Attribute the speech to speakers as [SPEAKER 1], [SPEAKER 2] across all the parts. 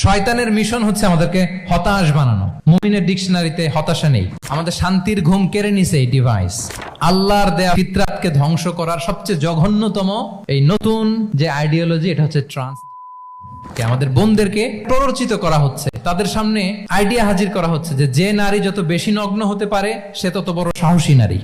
[SPEAKER 1] শয়তানের মিশন হচ্ছে আমাদেরকে হতাশ বানানো। মুমিনের ডিকশনারিতে হতাশা নেই। আমাদের শান্তির ঘুম কেড়ে নিছে এই ডিভাইস। আল্লাহর দেয়া ফিতরাতকে ধ্বংস করার সবচেয়ে জঘন্যতম এই নতুন যে আইডিওলজি, এটা হচ্ছে ট্রান্স। আমাদের বোনদেরকে প্ররোচিত করা হচ্ছে, তাদের সামনে আইডিয়া হাজির করা হচ্ছে যে নারী যত বেশি নগ্ন হতে পারে সে তত বড় সাহসী নারী।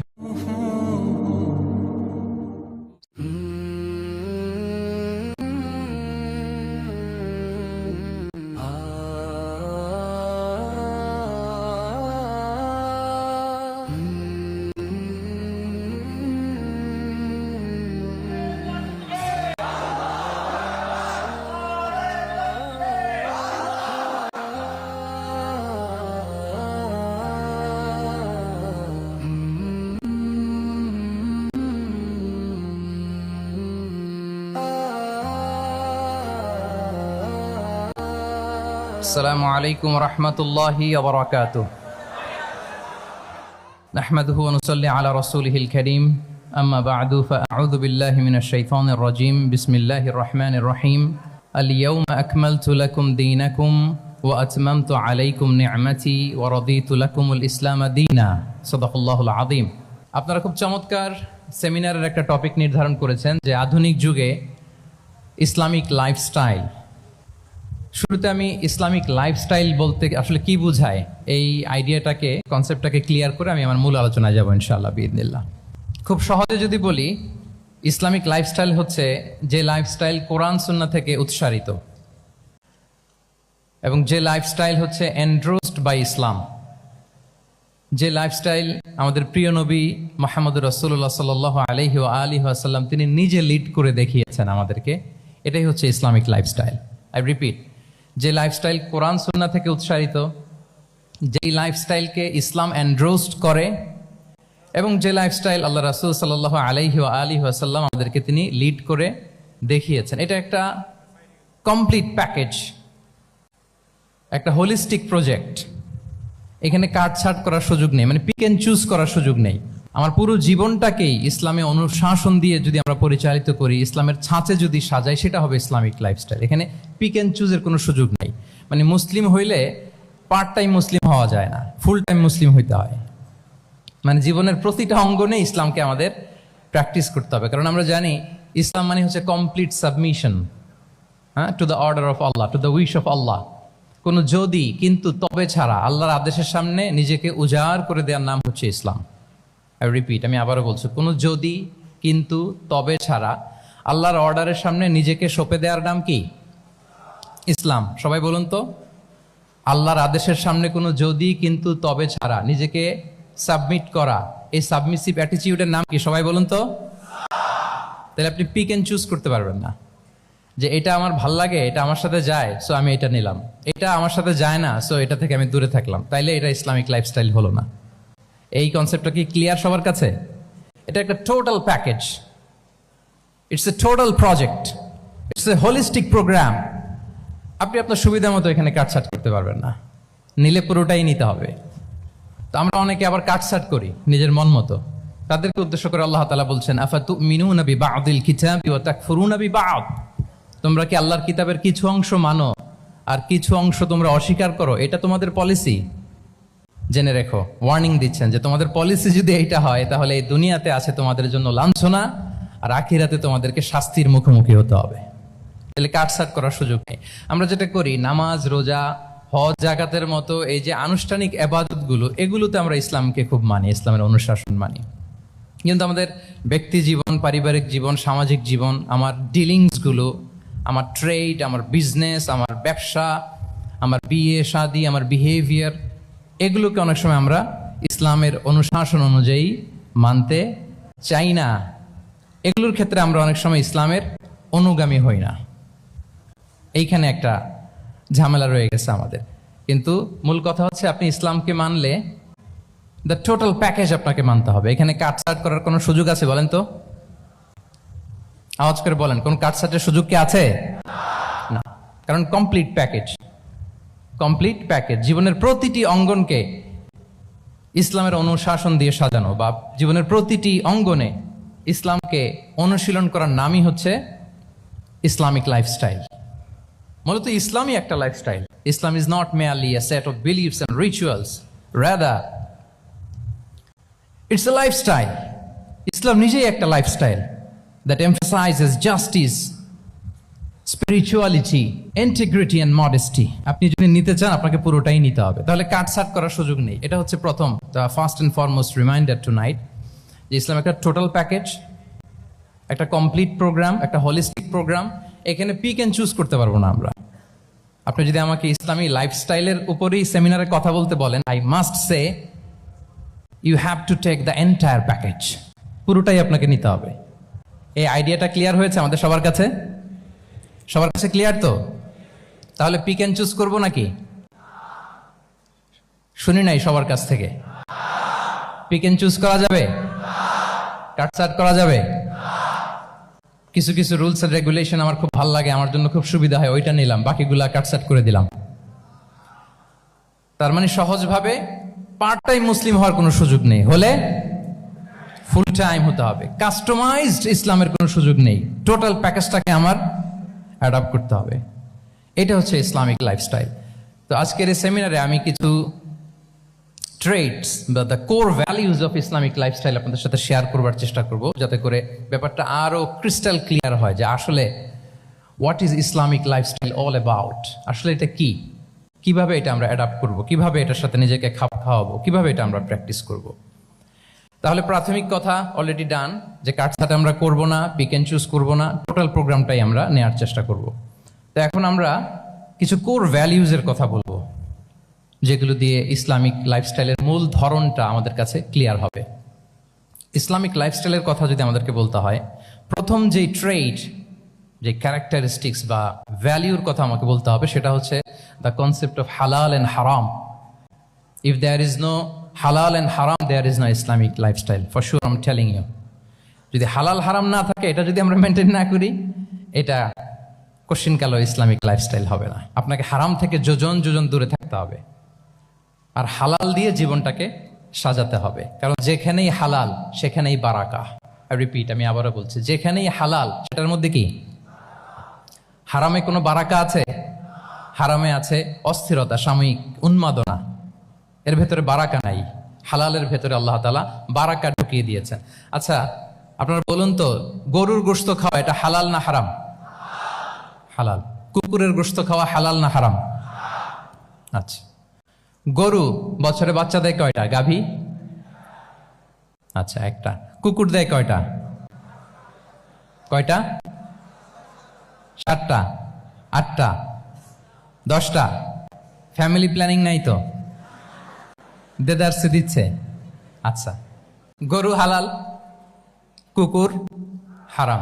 [SPEAKER 1] আসসালামু আলাইকুম ওয়া রাহমাতুল্লাহি ওয়া বারাকাতুহু। নাহমাদুহু ওয়া নুসাল্লি আলা রাসূলিহিল কারীম। আম্মা বা'দু ফাআউযু বিল্লাহি মিনাশ শাইতানির রাজীম। বিসমিল্লাহির রাহমানির রহিম। আল ইয়াওমা আকমালতু লাকুম দীনাকুম ওয়া আতমামতু আলাইকুম নি'মাতি ওয়া রাদিতু লাকুমুল ইসলাম দীনা। সাদাকাল্লাহুল আযীম। আপনারা খুব চমৎকার সেমিনারের একটা টপিক নির্ধারণ করেছেন যে আধুনিক যুগে ইসলামিক লাইফস্টাইল। শুরুতে আমি ইসলামিক লাইফস্টাইল বলতে আসলে কি বোঝায় এই আইডিয়াটাকে, কনসেপ্টটাকে ক্লিয়ার করে আমি আমার মূল আলোচনায় যাব ইনশাআল্লাহ বিইذনিল্লাহ। খুব সহজে যদি বলি, ইসলামিক লাইফস্টাইল হচ্ছে যে লাইফস্টাইল কোরআন সুন্নাহ থেকে উৎসারিত এবং যে লাইফস্টাইল হচ্ছে এন্ডোর্সড বাই ইসলাম, যে লাইফস্টাইল আমাদের প্রিয় নবী মুহাম্মদুর রাসূলুল্লাহ সাল্লাল্লাহু আলাইহি ওয়া আলিহি ওয়াসাল্লাম তিনি নিজে লিড করে দেখিয়েছেন আমাদেরকে। এটাই হচ্ছে ইসলামিক লাইফস্টাইল। আই রিপিট, যে লাইফস্টাইল কোরআন সুন্নাহ থেকে উৎসারিত, যেই লাইফস্টাইলকে ইসলাম এন্ডোর্সড করে এবং যে লাইফস্টাইল আল্লাহ রাসূল সাল্লাল্লাহু আলাইহি ওয়া আলিহি ওয়াসাল্লাম আমাদেরকে তিনি লিড করে দেখিয়েছেন। এটা একটা কমপ্লিট প্যাকেজ, একটা হোলিস্টিক প্রজেক্ট। এখানে কাটছাট করার সুযোগ নেই, মানে পিক এন্ড চুজ করার সুযোগ নেই। আমার পুরো জীবনটাকেই ইসলামে অনুশাসন দিয়ে যদি আমরা পরিচালিত করি, ইসলামের ছাঁচে যদি সাজাই, সেটা হবে ইসলামিক লাইফস্টাইল। এখানে পিক এন্ড চুজের কোনো সুযোগ নেই। মানে মুসলিম হইলে পার্ট টাইম মুসলিম হওয়া যায় না, ফুল টাইম মুসলিম হইতে হয়। মানে জীবনের প্রতিটা অঙ্গনে ইসলামকে আমাদের প্র্যাকটিস করতে হবে, কারণ আমরা জানি ইসলাম মানে হচ্ছে কমপ্লিট সাবমিশন, হ্যাঁ, to the order of Allah, to the wish of Allah. কোনো যদি কিন্তু তবে ছাড়া আল্লাহর আদেশের সামনে নিজেকে উজাড় করে দেওয়ার নাম হচ্ছে ইসলাম। আই রিপিট, আমি আবারও বলছি, কোনো যদি কিন্তু তবে ছাড়া আল্লাহর অর্ডারের সামনে নিজেকে সঁপে দেওয়ার নাম কি? ইসলাম। সবাই বলুন তো, আল্লাহর আদেশের সামনে কোনো যদি কিন্তু তবে ছাড়া নিজেকে সাবমিট করা, এই সাবমিসিভ অ্যাটিটিউডের নাম কি? সবাই বলুন তো। তাহলে আপনি পিক এন্ড চুজ করতে পারবেন না যে এটা আমার ভাল লাগে, এটা আমার সাথে যায়, সো আমি এটা নিলাম, এটা আমার সাথে যায় না, সো এটা থেকে আমি দূরে থাকলাম। তাইলে এটা ইসলামিক লাইফস্টাইল হলো না। এই কনসেপ্টটা কি ক্লিয়ার সবার কাছে? এটা একটা total package, it's a total project, it's a holistic programme. আপনি আপনার সুবিধা মতো এখানে কাটছাট করতে পারবেন না, নিলে পুরোটাই নিতে হবে। তো আমরা অনেকে আবার কাটছাট করি নিজের মন মতো। তাদেরকে উদ্দেশ্য করে আল্লাহ তাআলা বলছেন, আফাতুমিনুনা বিবা'দিল কিতাবি ওয়া তাকফুরুনা বিবা'দ। তোমরা কি আল্লাহর কিতাবের কিছু অংশ মানো আর কিছু অংশ তোমরা অস্বীকার করো? এটা তোমাদের পলিসি। জেনে রেখো, ওয়ার্নিং দিচ্ছেন যে তোমাদের পলিসি যদি এইটা হয়, তাহলে এই দুনিয়াতে আছে তোমাদের জন্য লাঞ্ছনা, আর আখিরাতে তোমাদেরকে শাস্তির মুখোমুখি হতে হবে। তাহলে কাটছাট করার সুযোগ নেই। আমরা যেটা করি, নামাজ, রোজা, হজ, যাকাতের মতো এই যে আনুষ্ঠানিক ইবাদতগুলো, এগুলোতে আমরা ইসলামকে খুব মানি, ইসলামের অনুশাসন মানি। কিন্তু আমাদের ব্যক্তি জীবন, পারিবারিক জীবন, সামাজিক জীবন, আমার ডিলিংসগুলো, আমার ট্রেড, আমার বিজনেস, আমার ব্যবসা, আমার বিয়ে শাদী, আমার বিহেভিয়ার, এগুলোকে অনেক সময় আমরা ইসলামের অনুশাসন অনুযায়ী মানতে চাই না। এগুলোর ক্ষেত্রে আমরা অনেক সময় ইসলামের অনুগামী হই না। এইখানে একটা ঝামেলা রয়ে গেছে আমাদের। কিন্তু মূল কথা হচ্ছে, আপনি ইসলামকে মানলে দ্য টোটাল প্যাকেজ আপনাকে মানতে হবে। এখানে কাটছাট করার কোনো সুযোগ আছে বলেন তো? আওয়াজ করে বলেন, কোন কাটছাটের সুযোগ কি আছে? না, কারণ কমপ্লিট প্যাকেজ, কমপ্লিট প্যাকেজ। জীবনের প্রতিটি অঙ্গনকে ইসলামের অনুশাসন দিয়ে সাজানো, বা জীবনের প্রতিটি অঙ্গনে ইসলামকে অনুশীলন করার নামই হচ্ছে ইসলামিক লাইফস্টাইল। মূলত ইসলামই একটা lifestyle. Islam is not merely a set of beliefs and rituals, rather it's a lifestyle. ইসলাম নিজেই একটা lifestyle that emphasizes justice, spirituality, integrity and modesty. আপনি যদি নিতে চান আপনাকে পুরোটাই নিতে হবে, তাহলে কাটছাট করার সুযোগ নেই। এটা হচ্ছে প্রথম first and foremost reminder tonight যে ইসলাম একটা টোটাল প্যাকেজ, একটা কমপ্লিট প্রোগ্রাম, একটা হোলিস্টিক প্রোগ্রাম। এখানে পিক এন্ড চুজ করতে পারবো না আমরা। আপনি যদি আমাকে ইসলামী লাইফস্টাইলের উপরেই সেমিনারে কথা বলতে বলেন, I must say you have to take the entire package, পুরোটাই আপনাকে নিতে হবে। এই আইডিয়াটা ক্লিয়ার হয়েছে আমাদের সবার কাছে? সবার কাছে ক্লিয়ার তো? তাহলে পিক এন্ড চুজ করবো নাকি? শুনি নাই সবার কাছ থেকে। পিক এন্ড চুজ করা যাবে? কাটছাট করা যাবে? কিছু কিছু রুলস এন্ড রেগুলেশন আমার খুব ভালো লাগে, আমার জন্য খুব সুবিধা হয়, ওইটা নিলাম, বাকিগুলা কাটছাট করে দিলাম। তার মানে সহজভাবে পার্ট টাইম মুসলিম হওয়ার কোনো সুযোগ নেই, হলে ফুল টাইম হতে হবে। কাস্টমাইজড ইসলামের কোনো সুযোগ নেই, টোটাল প্যাকেজটাকে আমার অ্যাডাপ্ট করতে হবে। এটা হচ্ছে ইসলামিক লাইফস্টাইল। তো আজকের এই সেমিনারে আমি কিছু ট্রেটস বা the core values of Islamic lifestyle আপনাদের সাথে শেয়ার করবার চেষ্টা করব, যাতে করে ব্যাপারটা আরো ক্রিস্টাল ক্লিয়ার হয় যে আসলে what is Islamic lifestyle all about. আসলে এটা কি, কিভাবে এটা আমরা অ্যাডাপ্ট করব, কিভাবে এটার সাথে নিজেকে খাপ খাওয়াবো, কিভাবে এটা আমরা প্র্যাকটিস করব। তাহলে প্রাথমিক কথা অলরেডি ডান, যে কাটছাটে আমরা করব না, পিক এন্ড চুজ করব না, টোটাল প্রোগ্রামটাই আমরা নেওয়ার চেষ্টা করব। তো এখন আমরা কিছু কোর ভ্যালিউজের কথা বলবো, যেগুলো দিয়ে ইসলামিক লাইফস্টাইলের মূল ধরনটা আমাদের কাছে ক্লিয়ার হবে। ইসলামিক লাইফস্টাইলের কথা যদি আমাদেরকে বলতে হয়, প্রথম যেই ট্রেড, যে ক্যারেক্টারিস্টিক্স বা ভ্যালিউর কথা আমাকে বলতে হবে, সেটা হচ্ছে the concept of halal and haram. If there is no halal and haram, there is no Islamic lifestyle, for sure I am telling you. যদি হালাল হারাম না থাকে, এটা যদি আমরা মেনটেন না করি, এটা কোশ্চিনকালেও ইসলামিক লাইফস্টাইল হবে না। আপনাকে হারাম থেকে যোজন যোজন দূরে থাকতে হবে, আর হালাল দিয়ে জীবনটাকে সাজাতে হবে। কারণ যেখানেই হালাল সেখানেই বারাকা। আই রিপিট, আমি আবারও বলছি, যেখানেই হালাল সেটার মধ্যে কি? হারামে কোনো বারাকা আছে? হারামে আছে অস্থিরতা, সাময়িক উন্মাদনা, এর ভেতরে বারাকা নাই। হালালের ভেতরে আল্লাহ তাআলা বারাকা ঢুকিয়ে দিয়েছেন। আচ্ছা আপনারা বলুন তো, গরুর গোশত খাওয়া এটা হালাল না হারাম? হালাল। কুকুরের গোশত খাওয়া হালাল না হারাম? আচ্ছা, গরু বছরে বাচ্চা দেয় কয়টা? গাভী? আচ্ছা, একটা। কুকুর দেয় কয়টা? কয়টা? 7টা, 8টা, 10টা? ফ্যামিলি প্ল্যানিং নাই তো? দেদারসে দিচ্ছে। আচ্ছা, গরু হালাল, কুকুর হারাম।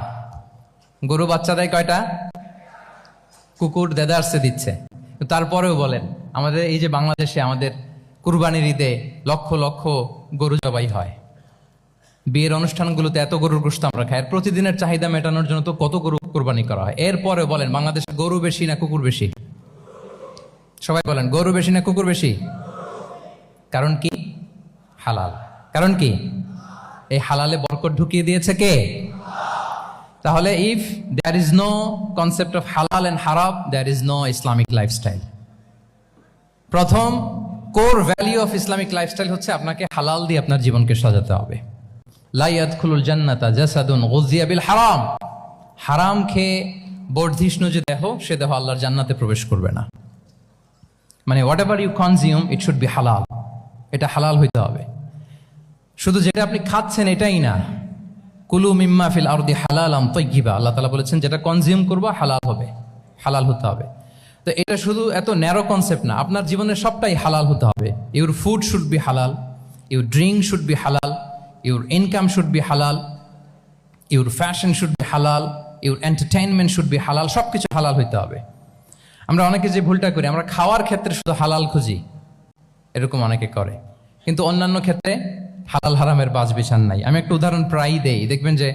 [SPEAKER 1] গরু বাচ্চা দেয় কয়টা? কুকুর দেদারসে দিচ্ছে। তারপরেও বলেন, আমাদের এই যে বাংলাদেশে আমাদের কুরবানির ঈদে লক্ষ লক্ষ গরু জবাই হয়, বিয়ের অনুষ্ঠানগুলোতে এত গরুর গোশত আমরা খাই, আর প্রতিদিনের চাহিদা মেটানোর জন্য তো কত গরু কোরবানি করা হয়। এরপরে বলেন, বাংলাদেশে গরু বেশি না কুকুর বেশি? সবাই বলেন, গরু বেশি না কুকুর বেশি? কারণ কি? হালাল। কারণ কি? এই হালালে বরকত ঢুকিয়ে দিয়েছে কে? তাহলে if there is no concept of halal and haram, there is no Islamic lifestyle. প্রথম core value of Islamic lifestyle হচ্ছে আপনাকে হালাল দিয়ে আপনার জীবনকে সাজাতে হবে। লা ইয়াদখুলুল জান্নাতা জাসাদুন গুযিয়া বিল হারাম। হারাম খেয়ে বর্ধিষ্ণু যে দেহ, সে দেহ আল্লাহর জান্নাতে প্রবেশ করবে না। মানে whatever you consume, it should be halal. এটা হালাল হইতে হবে। শুধু যেটা আপনি খাচ্ছেন এটাই না, কুলু মিম্মা ফিল আরদি হালালাম তাইয়্যিবা, আল্লাহ তাআলা বলেছেন যেটা কনজিউম করবা হালাল হবে, হালাল হতে হবে। তো এটা শুধু এত ন্যারো কনসেপ্ট না, আপনার জীবনের সবটাই হালাল হতে হবে। ইউর ফুড শুড বি হালাল, ইউর ড্রিঙ্ক শুড বি হালাল, ইউর ইনকাম শুড বি হালাল, ইউর ফ্যাশন শুড বি হালাল, ইউর এন্টারটেইনমেন্ট শুড বি হালাল। সবকিছু হালাল হইতে হবে। আমরা অনেকে যে ভুলটা করি, আমরা খাওয়ার ক্ষেত্রে শুধু হালাল খুঁজি, এরকম অনেকে করে, কিন্তু অন্যান্য ক্ষেত্রে হালাল হারামের বাজ বিছান নাই। আমি একটা উদাহরণ প্রায়ই দেই, দেখবেন যে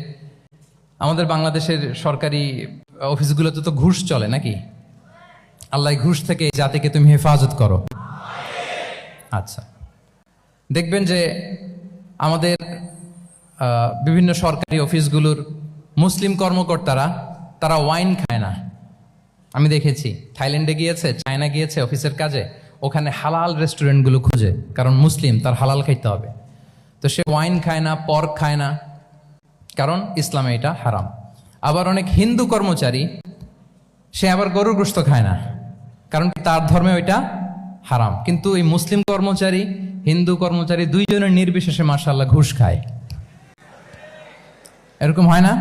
[SPEAKER 1] আমাদের বাংলাদেশের সরকারি অফিসগুলোতে তো ঘুষ চলে নাকি? আল্লাহ ঘুষ থেকে এই জাতিকে তুমি হেফাজত করো। আচ্ছা, দেখবেন যে আমাদের বিভিন্ন সরকারি অফিসগুলোর মুসলিম কর্মকর্তারা, তারা ওয়াইন খায় না। আমি দেখেছি থাইল্যান্ডে গিয়েছে, চায়না গিয়েছে অফিসের কাজে, ওখানে হালাল রেস্টুরেন্টগুলো খুঁজে, কারণ মুসলিম, তার হালাল খাইতে হবে। তো সে ওয়াইন খায় না, পর্ক খায় না, কারণ ইসলামে এটা হারাম। আবার অনেক হিন্দু কর্মচারী, সে আবার গরুর গোশত খায় না, কারণ তার ধর্মে ওইটা হারাম। কিন্তু এই মুসলিম কর্মচারী, হিন্দু কর্মচারী দুইজনের নির্বিশেষে মাশাআল্লাহ ঘুষ খায়। এরকম হয় না?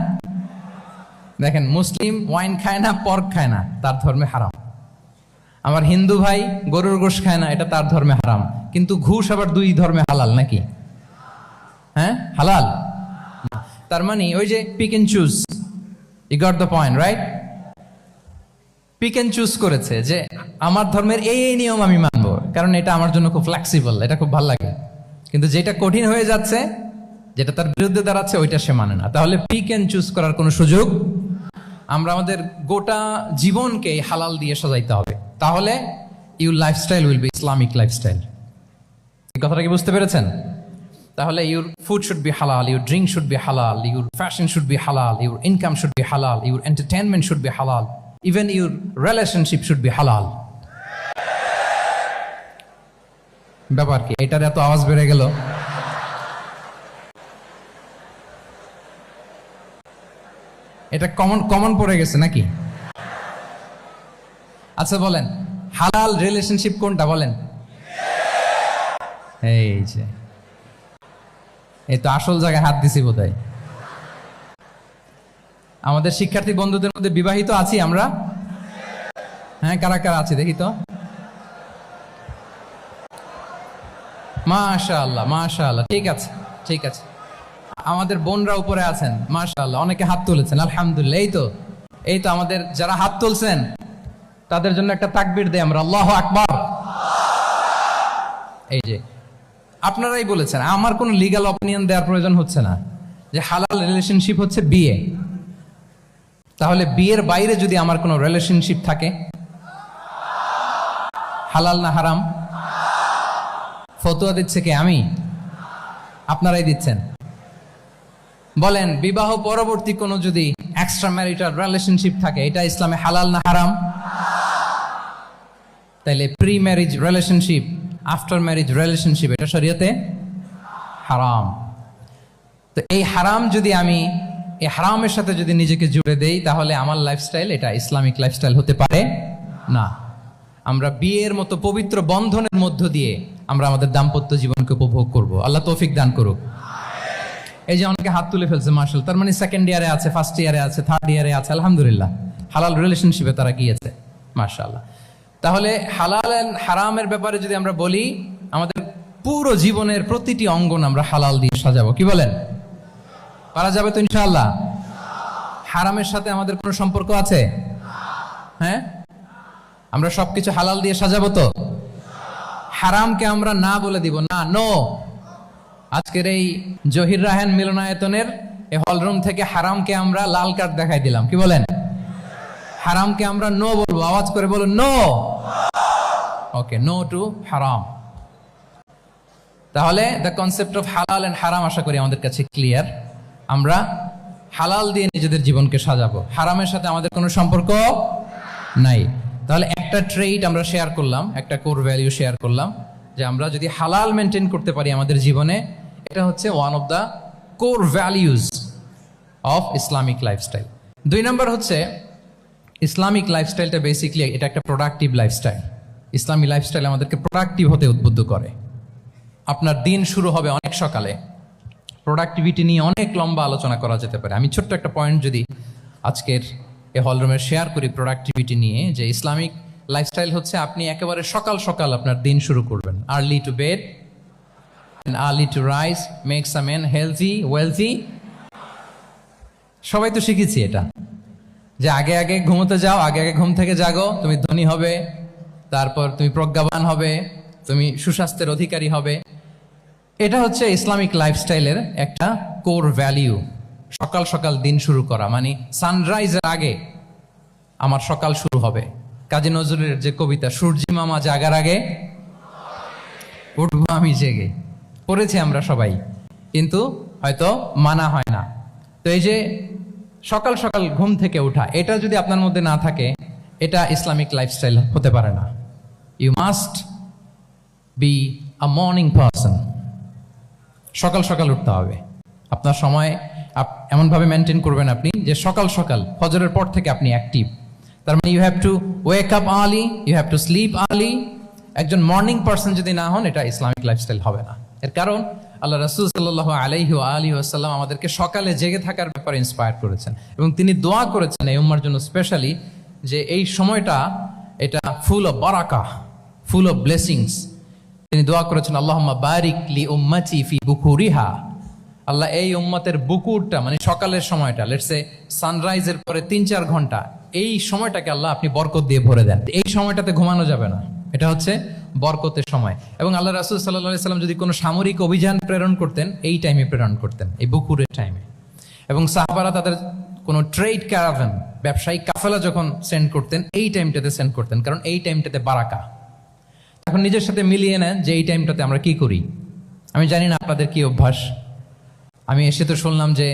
[SPEAKER 1] দেখেন, মুসলিম ওয়াইন খায় না, পর্ক খায় না, তার ধর্মে হারাম। আমার হিন্দু ভাই গরুর গোশত খায় না, এটা তার ধর্মে হারাম। কিন্তু ঘুষ আবার দুই ধর্মে হালাল নাকি? হ্যাঁ, হালাল। তার মানে ওই যে pick and choose, you got the point, right? Pick and choose করেছে যে আমার ধর্মের এই নিয়ম আমি মানবো, কারণ এটা আমার জন্য খুব ফ্লেক্সিবল, এটা খুব ভালো লাগে। কিন্তু যেটা কঠিন হয়ে যাচ্ছে, যেটা তার বিরুদ্ধে দাঁড়াচ্ছে, ওইটা সে মানে না। তাহলে পিক এন্ড চুজ করার কোনো সুযোগ, আমরা আমাদের গোটা জীবনকে হালাল দিয়ে সাজাইতে হবে। তাহলে your lifestyle will be Islamic lifestyle. এই কথাটা কি বুঝতে পেরেছেন? তাহলে ইউর ফুড শুড বি হালাল, ইউর ড্রিঙ্ক শুড বি হালাল, ইউর ফ্যাশন শুড বি হালাল, ইউর ইনকাম শুড বি হালাল, ইউর এন্টারটেনমেন্ট শুড বি হালাল, even your relationship should be হালাল। ব্যাপার কি? এটার এত আওয়াজ বেড়ে গেল। এটা কমন পড়ে গেছে নাকি? আচ্ছা বলেন, হালাল রিলেশনশিপ কোনটা বলেন? এই যে, এই তো আসল জায়গায় হাত দিছি বোধহয়। আমাদের শিক্ষার্থী বন্ধুদের মধ্যে বিবাহিত আছি আমরা? হ্যাঁ, কারা কারা আছে দেখি তো। মাশাআল্লাহ, মাশাআল্লাহ, ঠিক আছে, ঠিক আছে। আমাদের বোনরা উপরে আছেন, মাশাআল্লাহ, অনেকে হাত তুলেছেন, আলহামদুলিল্লাহ। এই তো আমাদের যারা হাত তুলছেন তাদের জন্য একটা তাকবীর দেই আমরা, আল্লাহু আকবার। এই যে আপনারাই বলেছেন, আমার কোনো লিগ্যাল অপিনিয়ন দেওয়ার প্রয়োজন হচ্ছে না, যে হালাল রিলেশনশিপ হচ্ছে বিয়ে। তাহলে বিয়ের বাইরে যদি আমার কোনো রিলেশনশিপ থাকে, হালাল না হারাম? ফতোয়া দিচ্ছে কে? আমি? আপনারাই দিচ্ছেন। বলেন, বিবাহ পরবর্তী কোনো যদি এক্সট্রা ম্যারিটাল রিলেশনশিপ থাকে, এটা ইসলামে হালাল না হারাম? তাইলে pre marriage relationship, after marriage relationship, এটা শরীয়তে হারাম। তো এই হারাম যদি আমি এই হারামের সাথে যদি নিজেকে জুড়ে দেই, তাহলে আমার লাইফস্টাইল এটা ইসলামিক লাইফস্টাইল হতে পারে না। আমরা বিয়ের মতো পবিত্র বন্ধনের মধ্য দিয়ে আমরা আমাদের দাম্পত্য জীবনকে উপভোগ করব। আল্লাহ তৌফিক দান করুক। এই যে অনেকে হাত তুলে ফেলছে, মাশাআল্লাহ, তার মানে সেকেন্ড ইয়ারে আছে, ফার্স্ট ইয়ারে আছে, থার্ড ইয়ারে আছে, আলহামদুলিল্লাহ, হালাল রিলেশনশিপে তারা গিয়েছে, মাশাআল্লাহ। তাহলে হালাল এন্ড হারামের ব্যাপারে যদি আমরা বলি, আমাদের পুরো জীবনের প্রতিটি অঙ্গন আমরা হালাল দিয়ে সাজাবো। কি বলেন? পারা যাবে তো ইনশাআল্লাহ? হারামের সাথে আমাদের কোনো সম্পর্ক আছে? হ্যাঁ, আমরা সবকিছু হালাল দিয়ে সাজাবো তো? হারামকে আমরা না বলে দিব না, নো। আজকের এই জহির রায়হান মিলনায়তনের এই হলরুম থেকে হারামকে আমরা লাল কার্ড দেখাই দিলাম। কি বলেন? হারামকে আমরা নো বলবো, আওয়াজ করে বলুন নো। ওকে, নো টু হারাম। তাহলে the concept of halal and হারাম আশা করি আমাদের কাছে ক্লিয়ার। আমরা হালাল দিয়ে নিজেদের জীবনকে সাজাবো, হারামের সাথে আমাদের কোনো সম্পর্ক নাই। তাহলে একটা ট্রেইট আমরা শেয়ার করলাম, একটা কোর ভ্যালু শেয়ার করলাম, যে আমরা যদি হালাল মেনটেন করতে পারি আমাদের জীবনে, এটা হচ্ছে one of the core values of Islamic lifestyle. 2 নম্বর হচ্ছে, ইসলামিক লাইফস্টাইলটা বেসিকলি এটা একটা প্রোডাক্টিভ লাইফস্টাইল। ইসলামী লাইফস্টাইল আমাদেরকে প্রোডাক্টিভ হতে উদ্বুদ্ধ করে। আপনার দিন শুরু হবে অনেক সকালে, প্রোডাক্টিভিটি নিয়ে অনেক লম্বা আলোচনা করা যেতে পারে। আমি ছোট্ট একটা পয়েন্ট যদি আজকের এই হলরুমে শেয়ার করি প্রোডাক্টিভিটি নিয়ে, যে ইসলামিক লাইফস্টাইল হচ্ছে আপনি একেবারে সকাল সকাল আপনার দিন শুরু করবেন। Early to bed and early to rise makes a man healthy wealthy. সবাই তো শিখেছি এটা, যে আগে আগে ঘুমোতে যাও, আগে আগে ঘুম থেকে জাগো, তুমি ধনী হবে, তারপর তুমি প্রজ্ঞাবান হবে, তুমি সুস্বাস্থ্যের অধিকারী হবে। এটা হচ্ছে ইসলামিক লাইফস্টাইলের একটা কোর ভ্যালিউ। সকাল সকাল দিন শুরু করা, মানে সানরাইজের আগে আমার সকাল শুরু হবে। কাজী নজরুলের যে কবিতা, সূর্যি মামা জাগার আগে উঠবো আমি জেগে, পড়েছি আমরা সবাই, কিন্তু হয়তো মানা হয় না। তো এই যে সকাল সকাল ঘুম থেকে ওঠা, এটা যদি আপনার মধ্যে না থাকে, এটা ইসলামিক লাইফস্টাইল হতে পারে না। You must be a morning person. সকাল সকাল উঠতে হবে। আপনার সময় এমনভাবে মেনটেন করবেন আপনি যে সকাল সকাল ফজরের পর থেকে আপনি অ্যাক্টিভ। তার মানে you have to wake up early, you have to sleep early. একজন মর্নিং পারসন যদি না হন, এটা ইসলামিক লাইফস্টাইল হবে না। এর কারণ আল্লাহ রাসূল সাল্লাল্লাহু আলাইহি ওয়া আলিহি ওয়াসাল্লাম আমাদেরকে সকালে জেগে থাকার ব্যাপারে ইন্সপায়ার করেছেন এবং তিনি দোয়া করেছেন এই উম্মার জন্য স্পেশালি, যে এই সময়টা এটা ফুল অফ বারাকা, ফুল অফ ব্লেসিংস। তিনি দোয়া করেছেন, আল্লাহুম্মা বারিক লি উম্মতি ফি বুকুরিহা। আল্লাহ এই উম্মতের বুকুরটা মানে সকালের সময়টা, লেটস সে সানরাইজের পরে 3-4 ঘন্টা, এই সময়টাকে আল্লাহ আপনি বরকত দিয়ে ভরে দেন। এই সময়টাতে ঘুমানো যাবে না, এটা হচ্ছে বরকতের সময়। এবং আল্লাহ রাসূল সাল্লাল্লাহু আলাইহি সাল্লাম যদি কোনো সামরিক অভিযান প্রেরণ করতেন, এই টাইমে প্রেরণ করতেন, এই বুকুরের টাইমে। এবং সাহাবারা তাদের কোনো ট্রেড ক্যারাভান, ব্যবসায়িক কাফেলা যখন সেন্ড করতেন, এই টাইমটাতে সেন্ড করতেন, কারণ এই টাইমটাতে বারাকা। এখন নিজের সাথে মিলিয়ে নেন যে এই টাইমটাতে আমরা কি করি। আমি জানি না আপনাদের কি অভ্যাস। আমি এসে তো শুনলাম যে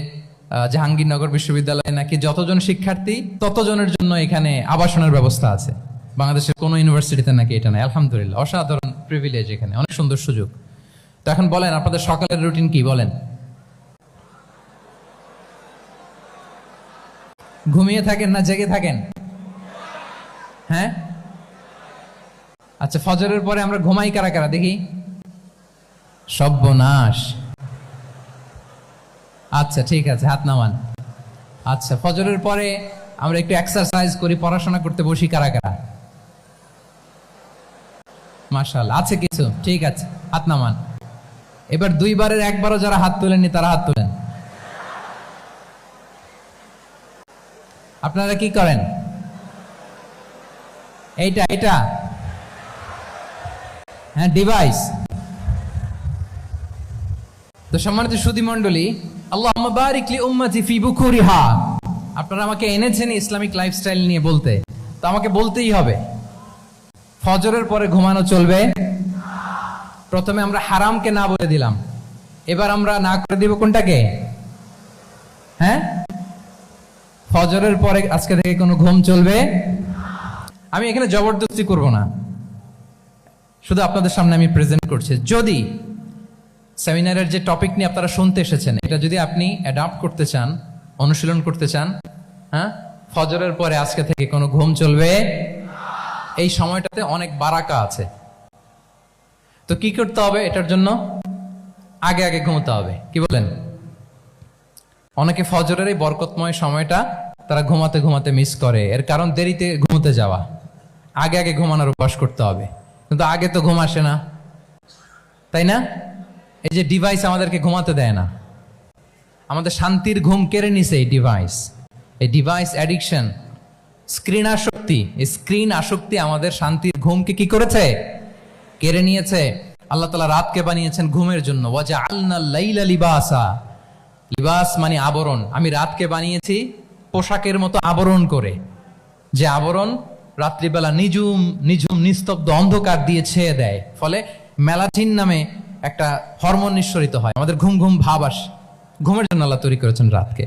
[SPEAKER 1] জাহাঙ্গীরনগর বিশ্ববিদ্যালয়ে নাকি যতজন শিক্ষার্থী ততজনের জন্য এখানে আবাসনের ব্যবস্থা আছে। বাংলাদেশের কোনো ইউনিভার্সিটিতে নাকি এটা নাই। আলহামদুলিল্লাহ, অসাধারণ প্রিভিলেজ, এখানে অনেক সুন্দর সুযোগ। তো এখন বলেন আপনাদের সকালের রুটিন কি, বলেন। ঘুমিয়ে থাকেন না জেগে থাকেন? হ্যাঁ, আচ্ছা, ফজরের পরে আমরা ঘুমাই কারা কারা দেখি? সর্বনাশ। আচ্ছা ঠিক আছে, হাত নামান। আচ্ছা, ফজরের পরে আমরা একটু এক্সারসাইজ করি, পড়াশোনা করতে বসি কারা কারা? মাশাআল্লাহ, আছে কিছু, ঠিক আছে, হাত নামান। এবার 2বারের 1বারও যারা হাত তোলেননি তারা হাত তোলেন। আপনারা কি করেন? এইটা এটা হ্যাঁ, ডিভাইস। তো সম্মানিত সুধী মণ্ডলী, আল্লাহুম্মা বারিক লি উম্মতি ফি বুকুরিহা। আপনারা আমাকে এনেছেন ইসলামিক লাইফস্টাইল নিয়ে বলতে, তো আমাকে বলতেই হবে ফজরের পরে ঘুমানো চলবে। প্রথমে আমরা হারামকে না বলে দিলাম, এবার আমরা না করে দিব কোনটাকে? হ্যাঁ, ফজরের পরে আজকে থেকে কোনো ঘুম চলবে। আমি এখানে জবরদস্তি করব না, শুধু আপনাদের সামনে আমি প্রেজেন্ট করছি। যদি সেমিনারের যে টপিক নিয়ে আপনারা শুনতে এসেছেন, এটা যদি আপনি অ্যাডাপ্ট করতে চান, অনুশীলন করতে চান, হ্যাঁ, ফজরের পরে আজকে থেকে কোনো ঘুম চলবে। এই সময়টাতে অনেক বারাকা আছে। তো কি করতে হবে? এটার জন্য আগে আগে ঘুমোতে হবে। কি বলেন? অনেকে ফজরের এই বরকতময় সময়টা তারা ঘুমাতে ঘুমাতে মিস করে। এর কারণ দেরিতে ঘুমোতে যাওয়া। আগে আগে ঘুমানোর অভ্যাস করতে হবে। কিন্তু আগে তো ঘুম আসে না, তাই না? এই যে ডিভাইস আমাদেরকে ঘুমাতে দেয় না, আমাদের শান্তির ঘুম কেড়ে নিছে এই ডিভাইস। এই ডিভাইস অ্যাডিকশন, স্ক্রিন আসক্তি, এই স্ক্রিন আসক্তি আমাদের শান্তির ঘুমকে কি করেছে? কেড়ে নিয়েছে। আল্লাহ তাআলা রাতকে বানিয়েছেন ঘুমের জন্য। ওয়াজআলনাল লাইলা লিবাসা। লিবাস মানে আবরণ। আমি রাতকে বানিয়েছি পোশাকের মতো আবরণ করে, যে আবরণ রাত্রিবেলা নিঝুম নিঝুম নিস্তব্ধ অন্ধকার দিয়ে ছেয়ে দেয়। ফলে মেলাটিন নামে একটা হরমোন নিঃসরিত হয়, আমাদের ঘুম ঘুম ভাব আসে। ঘুমের জন্য আল্লাহ তৈরি করেছেন রাতকে।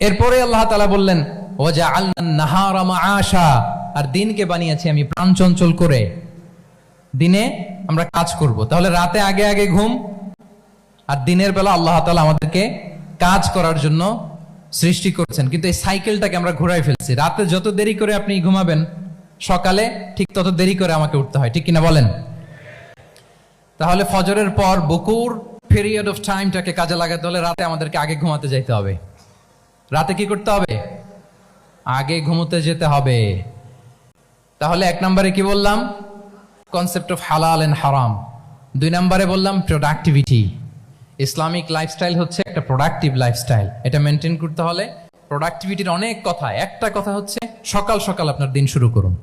[SPEAKER 1] এরপরে আল্লাহ তাআলা বললেন ওয়াজআলনান নাহারা মাআশা, আর দিনকে বানিয়েছি আমি প্রাণ চঞ্চল করে। দিনে আমরা কাজ করব। তাহলে রাতে আগে আগে ঘুম, আর দিনের বেলা আল্লাহ তাআলা আমাদেরকে কাজ করার জন্য সৃষ্টি করেছেন। কিন্তু এই সাইকেলটাকে আমরা ঘুরাই ফেলছি। রাতে যত দেরি করে আপনি ঘুমাবেন, সকালে ঠিক তত দেরি করে আমাকে উঠতে হয়, ঠিক কিনা বলেন? তাহলে ফজরের পর বকুর পিরিয়ড অফ টাইমটাকে কাজে লাগাতে হলে রাতে আমাদেরকে আগে ঘুমাতে যেতে হবে। রাতে কি করতে হবে? আগে ঘুমোতে যেতে হবে। তাহলে 1 নম্বরে কি বললাম? কনসেপ্ট অফ হালাল এন্ড হারাম। 2 নম্বরে বললাম প্রোডাক্টিভিটি। ইসলামিক লাইফস্টাইল হচ্ছে একটা প্রোডাক্টিভ লাইফস্টাইল। এটা মেনটেন করতে হলে প্রোডাক্টিভিটির অনেক কথা। একটা কথা হচ্ছে সকাল সকাল আপনার দিন শুরু করুন।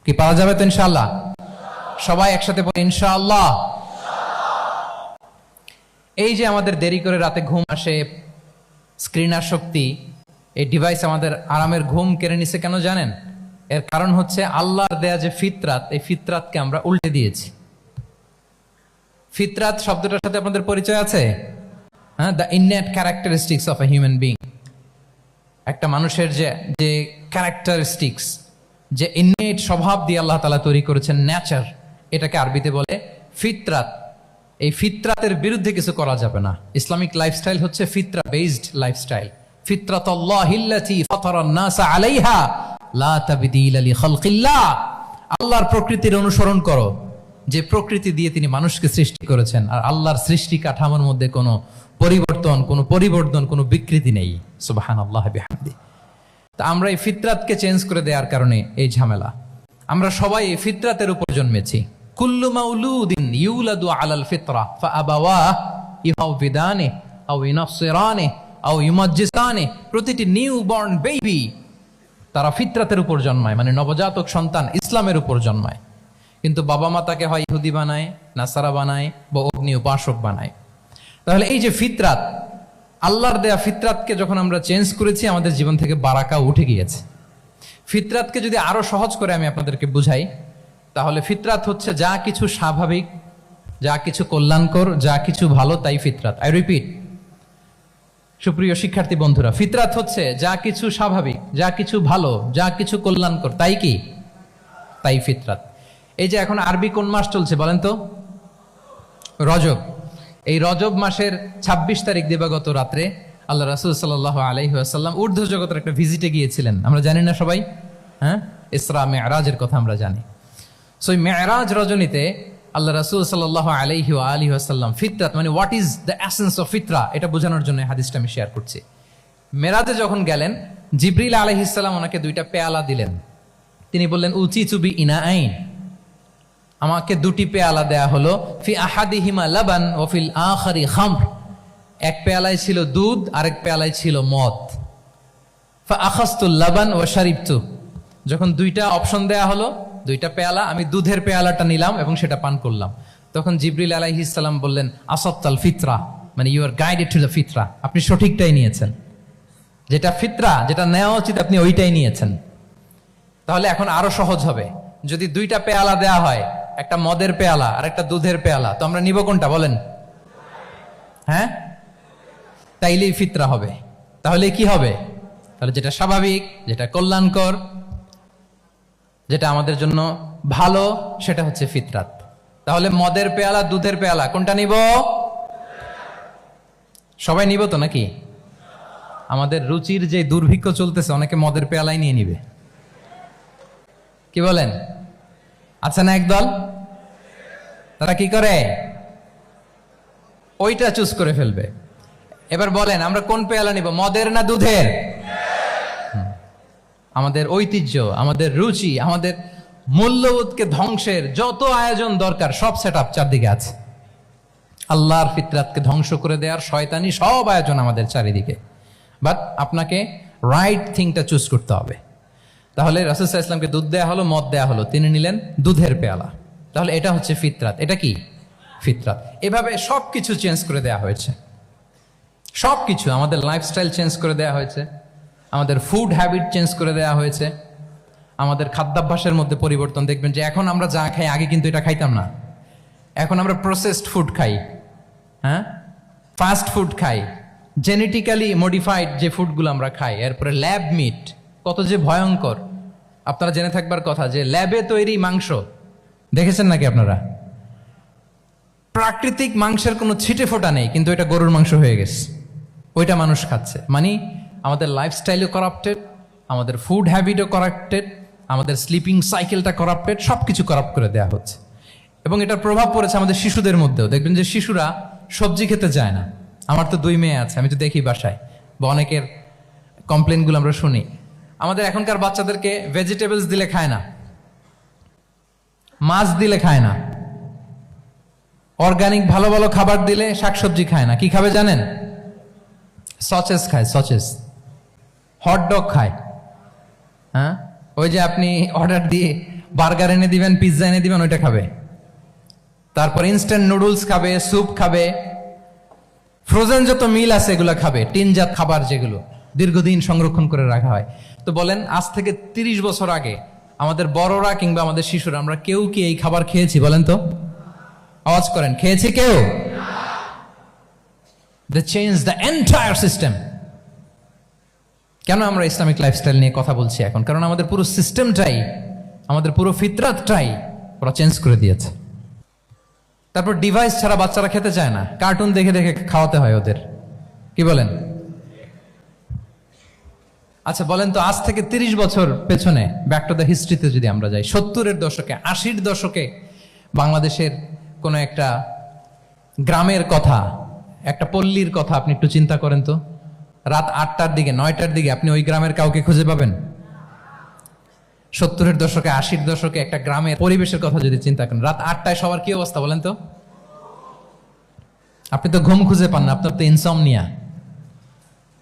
[SPEAKER 1] কি পারা যাবে তো ইনশাআল্লাহ? সবাই একসাথে বলি ইনশাআল্লাহ। এই যে আমাদের দেরি করে রাতে ঘুম আসে, স্ক্রিন আসক্তি, এই ডিভাইস আমাদের আরামের ঘুম কেড়ে নিছে কেন জানেন? এর কারণ হচ্ছে আল্লাহর দেয়া যে ফিতরাত, এই ফিতরাতকে আমরা উল্টে দিয়েছি। ফিতরাত শব্দটার সাথে আপনাদের পরিচয় আছে? হ্যাঁ, the innate characteristics of a human being. একটা মানুষের যে ক্যারেক্টারিস্টিক্স, যে ইননেট স্বভাব দিয়ে আল্লাহ তাআলা তৈরি করেছেন, নেচার, এটাকে আরবিতে বলে ফিতরাত। এই ফিতরাতের বিরুদ্ধে কিছু করা যাবে না। ইসলামিক লাইফস্টাইল হচ্ছে ফিতরা বেসড লাইফস্টাইল। ফিতরাতাল্লাহিল্লাতী ফাতারান নাসা আলাইহা লা তাবদীলা লিখালকিল্লাহ। আল্লাহর প্রকৃতির অনুসরণ করো, যে প্রকৃতি দিয়ে তিনি মানুষকে সৃষ্টি করেছেন। আর আল্লাহর সৃষ্টি কাঠামোর মধ্যে কোনো পরিবর্তন, কোনো পরিবর্তন, কোনো বিকৃতি নেই। সুবহানাল্লাহি বিহামদি। তা আমরা এই ফিতরাতকে চেঞ্জ করে দেওয়ার কারণে এই ঝামেলা। আমরা সবাই এই ফিতরাতের উপর জন্মেছি। কুল্লু মাউলুদিন ইউলাদু আলাল ফিতরা ফাআবাওয়াহু ইউহাউবিদানি আও ইউনাসসিরানি আও ইউমাজ্জিসানি। প্রতিটি নিউ বর্ন বেবি তারা ফিতরাতের উপর জন্মায়, মানে নবজাতক সন্তান ইসলামের উপর জন্মায়। কিন্তু বাবা মা তাকে হয় ইহুদি বানায়, নাসারা বানায়, বা অগ্নি উপাসক বানায়। তাহলে এই যে ফিতরাত, আল্লাহর দেয়া ফিতরাতকে যখন আমরা চেঞ্জ করেছি, আমাদের জীবন থেকে বারাকা উঠে গিয়েছে। ফিতরাতকে যদি আরো সহজ করে আমি আপনাদেরকে বুঝাই, তাহলে ফিতরাত হচ্ছে যা কিছু স্বাভাবিক, যা কিছু কল্যাণকর, যা কিছু ভালো, তাই ফিতরাত। আই রিপিট, সুপ্রিয় শিক্ষার্থী বন্ধুরা, ফিতরাত হচ্ছে যা কিছু স্বাভাবিক, যা কিছু ভালো, যা কিছু কল্যাণকর, তাই কি? তাই ফিতরাত। এই যে এখন আরবি কোন মাস চলছে বলেন তো? রজব। এই রজব মাসের ২৬ তারিখ দিবাগত রাত্রে আল্লাহ রাসূল সাল্লাল্লাহু আলাইহি ওয়াসাল্লাম ঊর্ধ্ব জগতের একটা ভিজিটে গিয়েছিলেন। আমরা জানি না সবাই? হ্যাঁ, ইসরা মেরাজের কথা আমরা জানি। সো এই মেরাজ রজনীতে আল্লাহ রাসূল সাল্লাল্লাহু আলাইহি ওয়া আলিহি ওয়াসাল্লাম ফিতরাত, মানে what is the essence of ফিতরা, এটা বোঝানোর জন্য হাদিসটা আমি শেয়ার করছি। মেরাজে যখন গেলেন, জিবরিল আলাইহিস সালাম ওনাকে 2টা পেয়ালা দিলেন। তিনি বললেন, উচিতু বি ইনাআইন, আমাকে 2টি পেয়ালা দেয়া হলো। ফি আহাদিহিমা লাবান ওয়া ফিল আখারি খামর, এক পেয়ালায় ছিল দুধ, আরেক পেয়ালায় ছিল মদ। ফা আখাযতুল লাবান ওয়া শারিবতু, যখন 2টা অপশন দেয়া হলো, 2টা পেয়ালা, আমি দুধের পেয়ালাটা নিলাম এবং সেটা পান করলাম। তখন জিবরিল আলাইহিস সালাম বললেন, আসাবতাল ফিতরা, মানে you are guided to the ফিতরা, আপনি সঠিকটাই নিয়েছেন, যেটা ফিতরা, যেটা নেওয়া উচিত আপনি ওইটাই নিয়েছেন। তাহলে এখন আরো সহজ হবে, যদি 2টা পেয়ালা দেয়া হয়, একটা মদের পেয়ালা আর একটা দুধের পেয়ালা, তো আমরা নিব কোনটা বলেন? হ্যাঁ, তাইলেই ফিতরা হবে। তাহলে কি হবে? তাহলে যেটা স্বাভাবিক, যেটা কল্যাণকর, যেটা আমাদের জন্য ভালো, সেটা হচ্ছে ফিতরাত। তাহলে মদের পেয়ালা, দুধের পেয়ালা, কোনটা নিব? সবাই নিব তো নাকি? আমাদের রুচির যে দুর্ভিক্ষ চলতেছে, অনেকে মদের পেয়ালাই নিয়ে নিবে, কি বলেন? আচ্ছা না একদল, তারা কি করে? ওইটা চুজ করে ফেলবে। এবার বলেন, আমরা কোন পেয়ালা নিব, মদের না দুধের? আমাদের ঐতিহ্য, আমাদের রুচি, আমাদের মূল্যবোধকে ধ্বংসের যত আয়োজন দরকার, সব সেটআপ চারদিকে আছে। আল্লাহর ফিতরাতকে ধ্বংস করে দেওয়ার শয়তানি সব আয়োজন আমাদের চারিদিকে। বাট আপনাকে রাইট থিংটা চুজ করতে হবে। তাহলে রাসূল সাল্লাল্লাহু আলাইহি ওয়াসাল্লামকে দুধ দেয়া হলো, মদ দেয়া হলো, তিনি নিলেন দুধের পেয়ালা। তাহলে এটা হচ্ছে ফিতরাত। এটা কি? ফিতরাত। এভাবে সবকিছু চেঞ্জ করে দেয়া হয়েছে। সবকিছু, আমাদের লাইফস্টাইল চেঞ্জ করে দেয়া হয়েছে, আমাদের ফুড হ্যাবিট চেঞ্জ করে দেয়া হয়েছে, আমাদের খাদ্যাভ্যাসের মধ্যে পরিবর্তন। দেখবেন যে এখন আমরা যা খাই, আগে কিন্তু এটা খাইতাম না। এখন আমরা প্রসেসড ফুড খাই, হ্যাঁ, ফাস্ট ফুড খাই, জেনেটিক্যালি মডিফাইড যে ফুডগুলো আমরা খাই, এরপরে ল্যাব মিট, কত যে ভয়ঙ্কর। আপনারা জেনে থাকবার কথা যে ল্যাবে তৈরি মাংস দেখেছেন নাকি আপনারা? প্রাকৃতিক মাংসের কোনো ছিটে ফোটা নেই, কিন্তু এটা গরুর মাংস হয়ে গেছে, ওইটা মানুষ খাচ্ছে। মানে আমাদের লাইফস্টাইলও করাপ্টেড, আমাদের ফুড হ্যাবিটও করাপ্টেড, আমাদের স্লিপিং সাইকেলটা করাপ্টেড, সব কিছু করাপ্ট করে দেওয়া হচ্ছে। এবং এটার প্রভাব পড়েছে আমাদের শিশুদের মধ্যেও। দেখবেন যে শিশুরা সবজি খেতে চায় না। আমার তো 2 মেয়ে আছে, আমি তো দেখি বাসায়, বা অনেকের কমপ্লেনগুলো আমরা শুনি। আমাদের এখনকার বাচ্চাদেরকে ভেজিটেবলস দিলে খায় না, মাছ দিলে খায় না, অর্গানিক ভালো ভালো খাবার দিলে শাকসবজি খায় না। কি খাবে জানেন? সচেস খায়, সচেস, হটডগ খায়। হ্যাঁ, ওই যে আপনি অর্ডার দিয়ে বার্গার এনে দিবেন, পিৎজা এনে দিবেন, ওইটা খাবে। তারপর ইনস্ট্যান্ট নুডলস খাবে, স্যুপ খাবে, ফ্রোজেন যত মিল আছে এগুলো খাবে, টিনজাত খাবার যেগুলো দীর্ঘদিন সংরক্ষণ করে রাখা হয়। তো বলেন, আজ থেকে 30 বছর আগে আমাদের বড়রা কিংবা আমাদের শিশুরা, আমরা কেউ কি এই খাবার খেয়েছি বলেন তো? আওয়াজ করেন, খেয়েছি কেউ? They changed the entire system. কেন আমরা ইসলামিক লাইফস্টাইল নিয়ে কথা বলছি এখন? কারণ আমাদের পুরো সিস্টেমটাই, আমাদের পুরো ফিতরাতটাই ওরা চেঞ্জ করে দিয়েছে। তারপর ডিভাইস ছাড়া বাচ্চারা খেতে চায় না, কার্টুন দেখে দেখে খাওয়াতে হয় ওদের। কি বলেন? আচ্ছা বলেন তো, আজ থেকে 30 বছর পেছনে ব্যাক টু দ্য হিস্ট্রিতে যদি আমরা যাই, 70-এর দশকে, 80-র দশকে বাংলাদেশের কোনো একটা গ্রামের কথা, একটা পল্লীর কথা আপনি একটু চিন্তা করেন তো। রাত 8টার দিকে, 9টার দিকে আপনি ওই গ্রামের কাউকে খুঁজে পাবেন? 70-এর দশকে, 80-র দশকে একটা গ্রামের পরিবেশের কথা যদি চিন্তা করেন, রাত 8টায় সবার কি অবস্থা বলেন তো? আপনি তো ঘুম খুঁজে পান না, আপনার তো ইনসমনিয়া।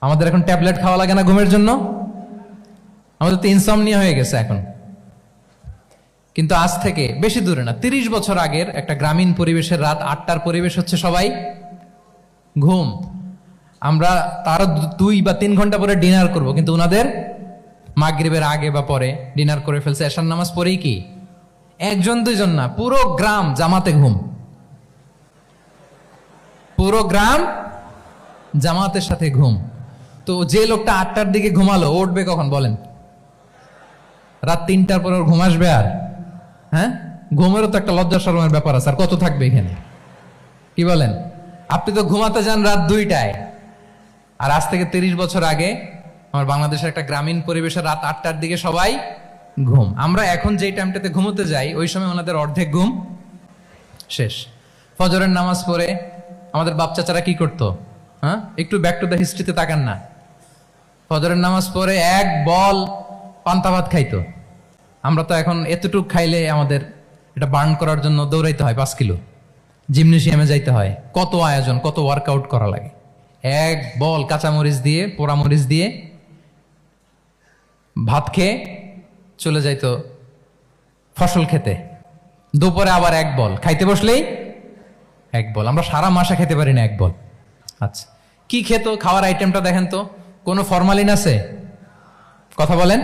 [SPEAKER 1] আমাদের এখন ট্যাবলেট খাওয়া লাগে না ঘুমের জন্য? আমাদের তো ইনসমনিয়া হয়ে গেছে এখন। কিন্তু আজ থেকে বেশি দূরে না, 30 বছর আগের একটা গ্রামীণ পরিবেশের রাত 8টার পরিবেশ হচ্ছে সবাই ঘুম। আমরা তারও 2 বা 3 ঘন্টা পরে ডিনার করব, কিন্তু ওনাদের মাগরিবের আগে বা পরে ডিনার করে ফেলছে। এশার নামাজ পড়েই কি 1-2 জন না, পুরো গ্রাম জামাতে ঘুম। পুরো গ্রাম জামাতের সাথে ঘুম। তো যে লোকটা 8টার দিকে ঘুমালো, উঠবে কখন বলেন? রাত 3টার পর ওর ঘুম আসবে? আর হ্যাঁ, ঘুমেরও তো একটা লজ্জা শরমের ব্যাপার আছে। আর কত থাকবে এখানে? কি বলেন? আপনি তো ঘুমাতে যান রাত 2টায়। আর আজ থেকে 30 বছর আগে আমার বাংলাদেশের একটা গ্রামীণ পরিবেশে রাত 8টার দিকে সবাই ঘুম। আমরা এখন যেই টাইমটাতে ঘুমোতে যাই, ওই সময় ওনাদের অর্ধেক ঘুম শেষ। ফজরের নামাজ পড়ে আমাদের বাপ চাচারা কি করতো? হ্যাঁ, একটু ব্যাক টু দ্য হিস্ট্রিতে তাকান না। ফজরের নামাজ পড়ে এক বল পান্তা ভাত খাইতো। আমরা তো এখন এতটুক খাইলে আমাদের এটা বার্ন করার জন্য দৌড়াইতে হয় 5 কিলো, জিমনেশিয়ামে যাইতে হয়, কত আয়োজন, কত ওয়ার্কআউট করা লাগে। এক বল কাঁচামরিচ দিয়ে, পোড়ামরিচ দিয়ে ভাত খেয়ে চলে যাইতো ফসল খেতে। দুপুরে আবার এক বল, খাইতে বসলেই এক বল। আমরা সারা মাসে খেতে পারি না এক বল। আচ্ছা, কি খেত? খাওয়ার আইটেমটা দেখেন তো। কোনো ফরমালিন আছে? কথা বলেন।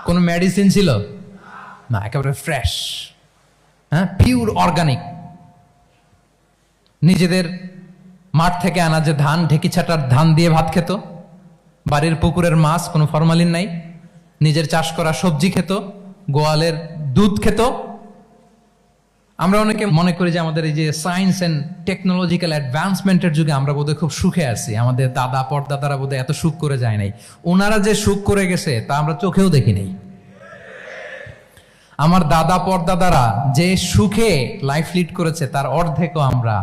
[SPEAKER 1] কোনো মেডিসিন ছিল না, একেবারে ফ্রেশ, হ্যাঁ, পিওর অর্গানিক। নিজেদের মাঠ থেকে আনা যে ধান, ঢেকি ছাটার ধান দিয়ে ভাত খেত। বাড়ির পুকুরের মাছ, কোনো ফরমালিন নাই। নিজের চাষ করা সবজি খেত, গোয়ালের দুধ খেত। আমরা অনেকে মনে করি যে আমাদের এই যে সায়েন্স এন্ড টেকনোলজিক্যাল অ্যাডভান্সমেন্টের যুগে আমরা বোধহয় খুব সুখে আছি। আমাদের দাদা পরদাদারা বোধহয় এত সুখ করে যায় নাই। ওনারা যে সুখ করে গেছে তা আমরা চোখেও দেখি নাই। আমার দাদা পরদাদারা যে সুখে লাইফ লিড করেছে তার অর্ধেকও আমরা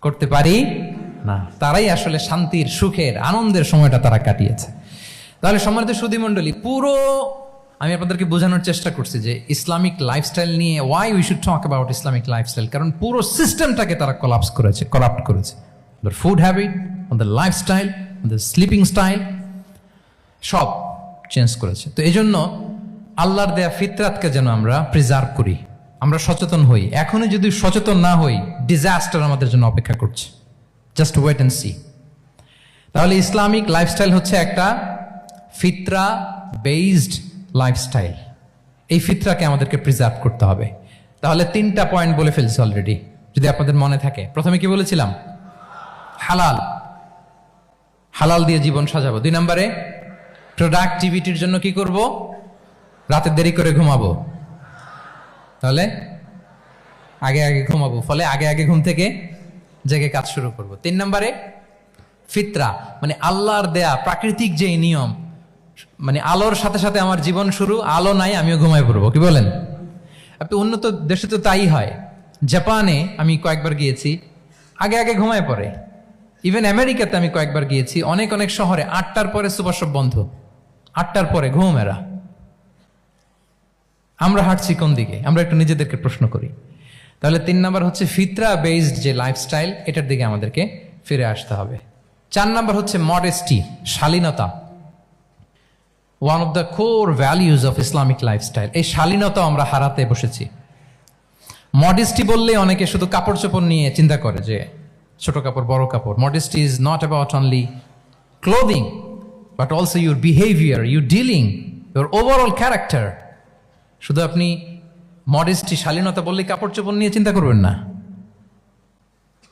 [SPEAKER 1] করতে পারি না। তারাই আসলে শান্তির, সুখের, আনন্দের সময়টা তারা কাটিয়েছে। তাহলে সম্মানিত সুধী মণ্ডলী, পুরো আমি আপনাদেরকে বোঝানোর চেষ্টা করছি যে ইসলামিক লাইফস্টাইল নিয়ে why we should talk about Islamic lifestyle. কারণ পুরো সিস্টেমটাকে তারা করাপ্ট করেছে। ওদের ফুড হ্যাবিট, ওদের লাইফস্টাইল, ওদের স্লিপিং স্টাইল সব চেঞ্জ করেছে। তো এই জন্য আল্লাহর দেয়া ফিতরাতকে যেন আমরা প্রিজার্ভ করি, আমরা সচেতন হই। এখনই যদি সচেতন না হই, ডিজাস্টার আমাদের জন্য অপেক্ষা করছে। Just wait and see. তাহলে ইসলামিক লাইফস্টাইল হচ্ছে একটা ফিতরা বেসড লাইফস্টাইল। এই ফিতরাকে আমাদেরকে প্রিজার্ভ করতে হবে। তাহলে 3টা পয়েন্ট বলে ফেলছি অলরেডি, যদি আপনাদের মনে থাকে। প্রথমে কি বলেছিলাম? হালাল, হালাল দিয়ে জীবন সাজাবো। 2 নম্বরে প্রোডাক্টিভিটির জন্য কি করব? রাতে দেরি করে ঘুমাবো। তাহলে আগে আগে ঘুমাবো, ফলে আগে আগে ঘুম থেকে জেগে কাজ শুরু করব। 3 নম্বরে ফিতরা, মানে আল্লাহর দেয়া প্রাকৃতিক যে নিয়ম, মানে আলোর সাথে সাথে আমার জীবন শুরু, আলো নাই আমিও ঘুমায় পড়বো। কি বলেন? আপনি উন্নত দেশে তো তাই হয়। জাপানে আমি কয়েকবার গিয়েছি, আগে আগে ঘুমায় পড়ে। ইভেন আমেরিকাতে আমি কয়েকবার গিয়েছি, অনেক অনেক শহরে 8টার পরে সুপার শপ বন্ধ, 8টার পরে ঘুম এরা। আমরা হাঁটছি কোন দিকে? আমরা একটু নিজেদেরকে প্রশ্ন করি। তাহলে 3 নাম্বার হচ্ছে ফিতরা বেসড যে লাইফস্টাইল, এটার দিকে আমাদেরকে ফিরে আসতে হবে। 4 নাম্বার হচ্ছে মডেস্টি, শালীনতা। One of the core values of Islamic lifestyle. এই শালীনতা আমরা হারাতে বসেছি। মডেস্টি বললে অনেকে শুধু কাপড় চোপড় নিয়ে চিন্তা করে যে ছোট কাপড়, বড় কাপড়। Modesty is not about only clothing, but also your behaviour, your dealing, your overall character. শুধু আপনি মডেস্টি, শালীনতা বললে কাপড় চোপড় নিয়ে চিন্তা করবেন না।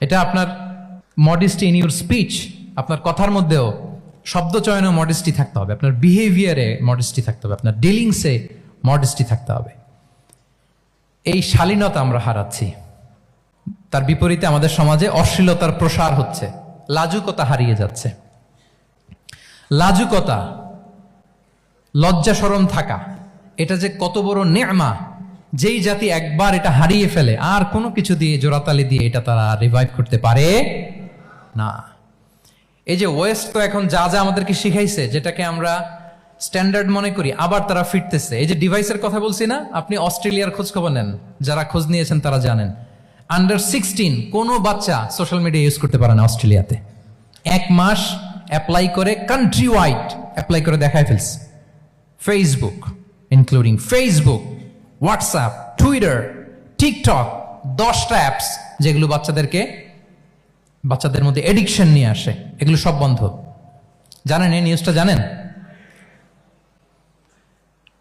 [SPEAKER 1] এটা আপনার মডেস্টি ইন ইউর স্পিচ, আপনার কথার মধ্যেও শব্দ চয়নে মডেস্টি থাকতে হবে, আপনার বিহেভিয়ারে মডেস্টি থাকতে হবে, আপনার ডিলিংসে মডেস্টি থাকতে হবে। এই শালীনতা আমরা হারাচ্ছি। তার বিপরীতে আমাদের সমাজে অশ্লীলতার প্রসার হচ্ছে, লাজুকতা হারিয়ে যাচ্ছে। লাজুকতা, লজ্জা শরম থাকা, এটা যে কত বড় নেয়ামা, যেই জাতি একবার এটা হারিয়ে ফেলে আর কোনো কিছু দিয়ে জোড়াতালি দিয়ে এটা তারা রিভাইভ করতে পারে না। এই যে ওয়েস্ট তো এখন যা যা আমাদেরকে শিখাইছে, যেটাকে আমরা স্ট্যান্ডার্ড মনে করি, আবার তারা ফিরতেছে। এই যে ডিভাইসের কথা বলছি না, আপনি অস্ট্রেলিয়ার খোঁজ খবর নেন, যারা খোঁজ নিয়েছেন তারা জানেন আন্ডার 16 কোনো বাচ্চা সোশ্যাল মিডিয়া ইউজ করতে পারে না অস্ট্রেলিয়াতে। 1 মাস অ্যাপ্লাই করে, কান্ট্রি ওয়াইড অ্যাপ্লাই করে দেখায় ফেলছে। Facebook, including Facebook, WhatsApp, Twitter, TikTok, 10টা অ্যাপস যেগুলো বাচ্চাদের মধ্যে এডিকশন নিয়ে আসে, এগুলো সব বন্ধ। জানেন এই নিউজটা? জানেন?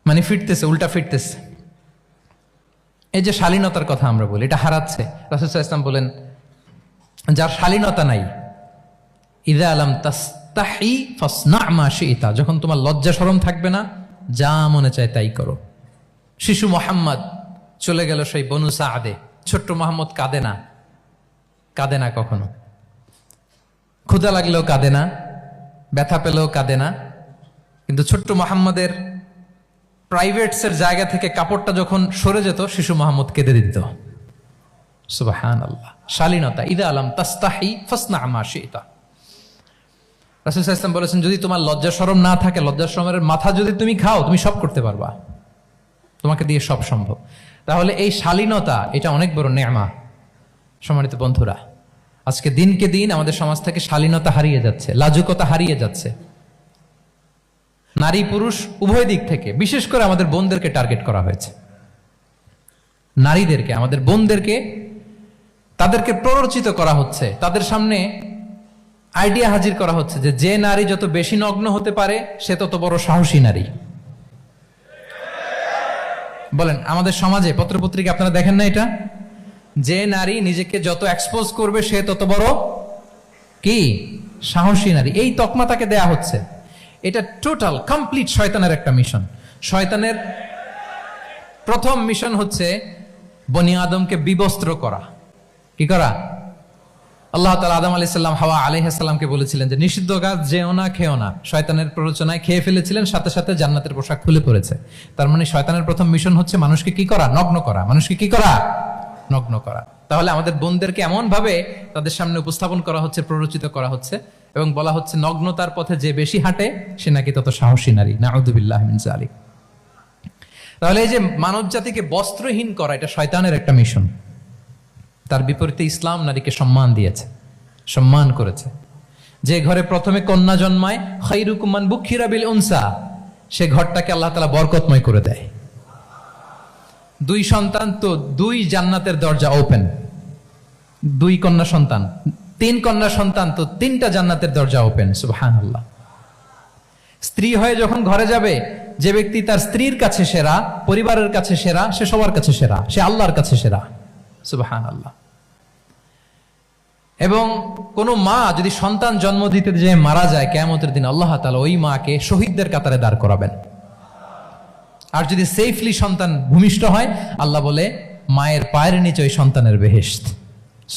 [SPEAKER 1] মানে ফিরতেছে, উল্টা ফিরতেছে। এই যে শালীনতার কথা আমরা বলি, এটা হারাচ্ছে। রাসূল সাল্লাল্লাহু আলাইহি ওয়াসাল্লাম বলেন, যার শালীনতা নাই, ইযা লাম তাস্তাহি ফাসনা মা শি'তা, যখন তোমার লজ্জা শরম থাকবে না, যা মনে চায় তাই করো। শিশু মোহাম্মদ চলে গেল সেই বনু সাদে, ছোট্ট মোহাম্মদ কাঁদে না কখনো, ক্ষুধা লাগলেও কাঁদে না, ব্যথা পেলেও কাঁদে না। কিন্তু ছোট্ট মোহাম্মদের প্রাইভেটসের জায়গা থেকে কাপড়টা যখন সরে যেত, শিশু মোহাম্মদ কেঁদে দিত। সুবহানাল্লাহ, শালীনতা। ইযা লাম তাস্তাহি ফাসনা মা শি'তা। রাসূল সাল্লাল্লাহু আলাইহি ওয়াসাল্লাম বলেছেন, যদি তোমার লজ্জা শরম না থাকে, লজ্জা শরমের মাথা যদি তুমি খাও, তুমি সব করতে পারবা, তোমাকে দিয়ে সব সম্ভব। তাহলে এই শালীনতা, এটা অনেক বড় নেয়ামা। সম্মানিত বন্ধুরা, আজকে দিনকে দিন আমাদের সমাজ থেকে শালীনতা হারিয়ে যাচ্ছে, লাজুকতা হারিয়ে যাচ্ছে। নারী পুরুষ উভয় দিক থেকে, বিশেষ করে আমাদের বোনদেরকে টার্গেট করা হয়েছে। নারীদেরকে, আমাদের বোনদেরকে, তাদেরকে প্ররোচিত করা হচ্ছে, তাদের সামনে আইডিয়া হাজির করা হচ্ছে যে নারী যত বেশি নগ্ন হতে পারে সে তত বড় সাহসী নারী। বলেন, আমাদের সমাজে পত্রপত্রিকা আপনারা দেখেন না এটা? যে নারী নিজেকে যত এক্সপোজ করবে সে তত বড় কি সাহসী নারী, এই তকমা তাকে দেয়া হচ্ছে। এটা টোটাল কমপ্লিট শয়তানের একটা মিশন। শয়তানের প্রথম মিশন হচ্ছে বনি আদমকে বিবস্ত্র করা। কি করা? আল্লাহ তাআলা আদম আলাইহিস সালাম, হাওয়া আলাইহিস সালামকে বলেছিলেন যে নিষিদ্ধ গাছ যেও না, খেও না। শয়তানের প্ররোচনায় খেয়ে ফেলেছিলেন, সাথে সাথে জান্নাতের পোশাক খুলে পড়েছে। তার মানে শয়তানের প্রথম মিশন হচ্ছে মানুষকে কি করা? নগ্ন করা। মানুষকে কি করা? নগ্ন করা। তাহলে আমাদের বোনদেরকে এমন ভাবে তাদের সামনে উপস্থাপন করা হচ্ছে, প্ররোচিত করা হচ্ছে এবং বলা হচ্ছে নগ্নতার পথে যে বেশি হাঁটে সে নাকি তত সাহসী নারী। নাউযুবিল্লাহি মিন যালিক। তাহলে এই যে মানব জাতিকে বস্ত্রহীন করা, এটা শয়তানের একটা মিশন। তার বিপরীতে ইসলাম নারীকে সম্মান দিয়েছে, সম্মান করেছে। যে ঘরে প্রথমে কন্যা জন্মায়, খায়রুকুম মান বুখিরা বিল উনসা, সে ঘরটাকে আল্লাহ তাআলা বরকতময় করে দেয়। 2 সন্তান তো 2 জান্নাতের দরজা ওপেন। 2 কন্যা সন্তান, 3 কন্যা সন্তান তো 3টা জান্নাতের দরজা ওপেন। সুবহানাল্লাহ। স্ত্রী হয়ে যখন ঘরে যাবে, যে ব্যক্তি তার স্ত্রীর কাছে সেরা, পরিবারের কাছে সেরা, সে সবার কাছে সেরা, সে আল্লাহর কাছে সেরা। সুবহানাল্লাহ। এবং কোন মা যদি সন্তান জন্ম দিতে যে মারা যায়, কিয়ামতের দিন আল্লাহ তাআলা ওই মাকে শহীদদের কাতারে দাঁড় করাবেন। আর যদি সেফলি সন্তান ভূমিষ্ঠ হয়, আল্লাহ বলে মায়ের পায়ের নিচে ওই সন্তানের বেহেশত।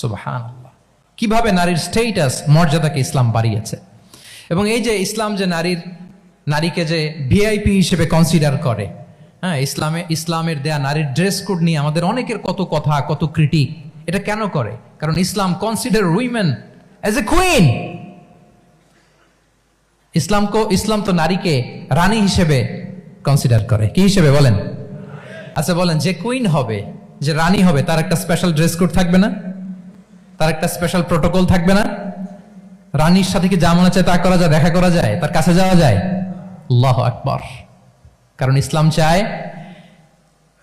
[SPEAKER 1] সুবহানাল্লাহ। কিভাবে নারীর স্টেটাস, মর্যাদাকে ইসলাম বাড়িয়েছে। এবং এই যে ইসলাম যে নারীকে যে ভিআইপি হিসেবে কনসিডার করে, হ্যাঁ, ইসলামের দেয়া নারীর ড্রেস কোড নিয়ে আমাদের অনেকের কত কথা, কত ক্রিটিক। এটা কেন করে? কারণ Islam consider women as a queen. Islam তো নারীকে রানী হিসেবে কনসিডার করে। কি হিসেবে বলেন? আচ্ছা বলেন, যে কুইন হবে, যে রানী হবে, তার একটা স্পেশাল ড্রেস কোড থাকবে না? তার একটা স্পেশাল প্রোটোকল থাকবে না? রানীর সাথে কি যা মনে চায় তা করা যায়, দেখা করা যায়, তার কাছে যাওয়া যায়? আল্লাহু আকবার। কারণ ইসলাম চায়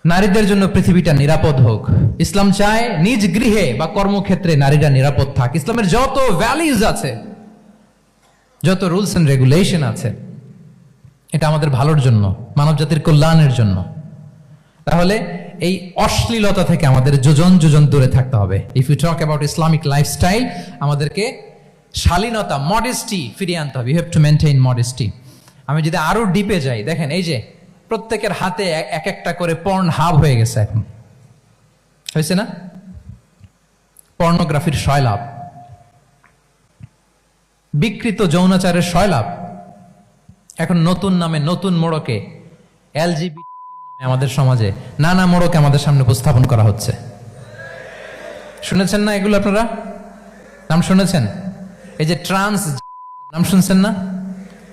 [SPEAKER 1] নারীদের জন্য পৃথিবীটা নিরাপদ হোক। ইসলাম চায় নিজ গৃহে বা কর্মক্ষেত্রে নারীরা নিরাপদ থাক। ইসলামের যত ভ্যালিউজ আছে, যত রুলস এন্ড রেগুলেশন আছে, এটা আমাদের ভালোর জন্য, মানব জাতির কল্যাণের জন্য। তাহলে এই অশ্লীলতা থেকে আমাদের যোজন যোজন দূরে থাকতে হবে। If you talk about Islamic lifestyle, আমাদেরকে শালীনতা, মডেস্টি ফিরিয়ে আনতে হবে। You have to maintain modesty. আমি যদি আরো ডিপে যাই, দেখেন এই যে প্রত্যেকের হাতে এক একটা করে পর্ন হাব হয়ে গেছে এখন, হয়েছে না? পর্নোগ্রাফির সয়লাভ, বিকৃত যৌনাচারের সয়লাভ, এখন নতুন নামে নতুন মোড়কে এলজিবিটি আমাদের সমাজে নানা মোড়কে আমাদের সামনে উপস্থাপন করা হচ্ছে। শুনেছেন না এগুলো? আপনারা নাম শুনেছেন? এই যে ট্রান্স, নাম শুনছেন না?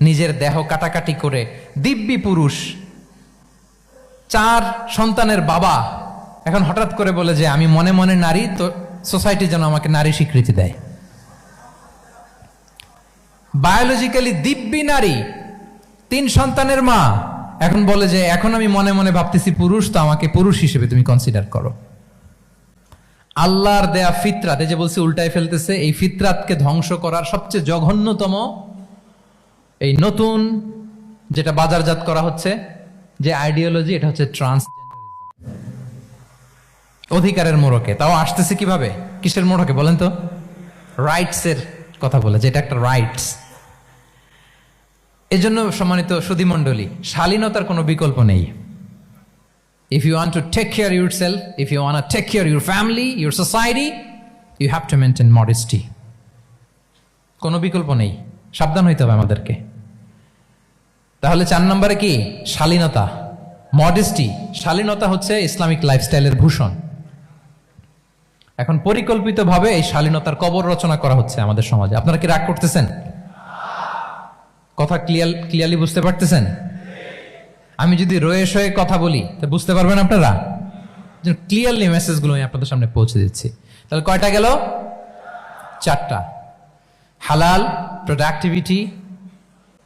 [SPEAKER 1] নিজের দেহ কাটাকাটি করে দিব্যি পুরুষ, 4 সন্তানের বাবা, এখন হঠাৎ করে বলে যে আমি মনে মনে নারী, তো সোসাইটি যেন আমাকে নারী স্বীকৃতি দেয়। বায়োলজিক্যালি দিব্যি নারী, 3 সন্তানের মা, এখন বলে যে এখন আমি মনে মনে ভাবতেছি পুরুষ, তো আমাকে পুরুষ হিসেবে তুমি কনসিডার করো। আল্লাহর দেয়া ফিতরাত, এই যে বলছি উল্টায় ফেলতেছে, এই ফিতরাতকে ধ্বংস করার সবচেয়ে জঘন্যতম এই নতুন যেটা বাজারজাত করা হচ্ছে যে আইডিওলজি, এটা হচ্ছে ট্রান্সজেন্ডারিজম। অধিকারের মোড়কে, তাও আসতেছে কিভাবে, কিসের মোড়কে বলেন তো? রাইটস এর কথা বলে, যেটা একটা রাইটস। এজন্য সম্মানিত সুধীমণ্ডলী, শালীনতার কোনো বিকল্প নেই। If you want to take care of yourself, if you want to take care of your family, your society, you have to maintain modesty. কোনো বিকল্প নেই, সাবধান হইতে হবে আমাদেরকে। তাহলে 4 নম্বরে কি? শালীনতা, মডেস্টি। শালীনতা হচ্ছে ইসলামিক লাইফস্টাইলের ভূষণ। এখন পরিকল্পিতভাবে এই শালীনতার কবর রচনা করা হচ্ছে আমাদের সমাজে। আপনারা কি রাগ করতেছেন? কথা ক্লিয়ারলি বুঝতে পারতেছেন? আমি যদি রয়ে সয়ে কথা বলি তো বুঝতে পারবেন আপনারা? ক্লিয়ারলি মেসেজগুলো আমি আপনাদের সামনে পৌঁছে দিচ্ছি। তাহলে কয়টা গেল? 4টা। হালাল, প্রোডাক্টিভিটি,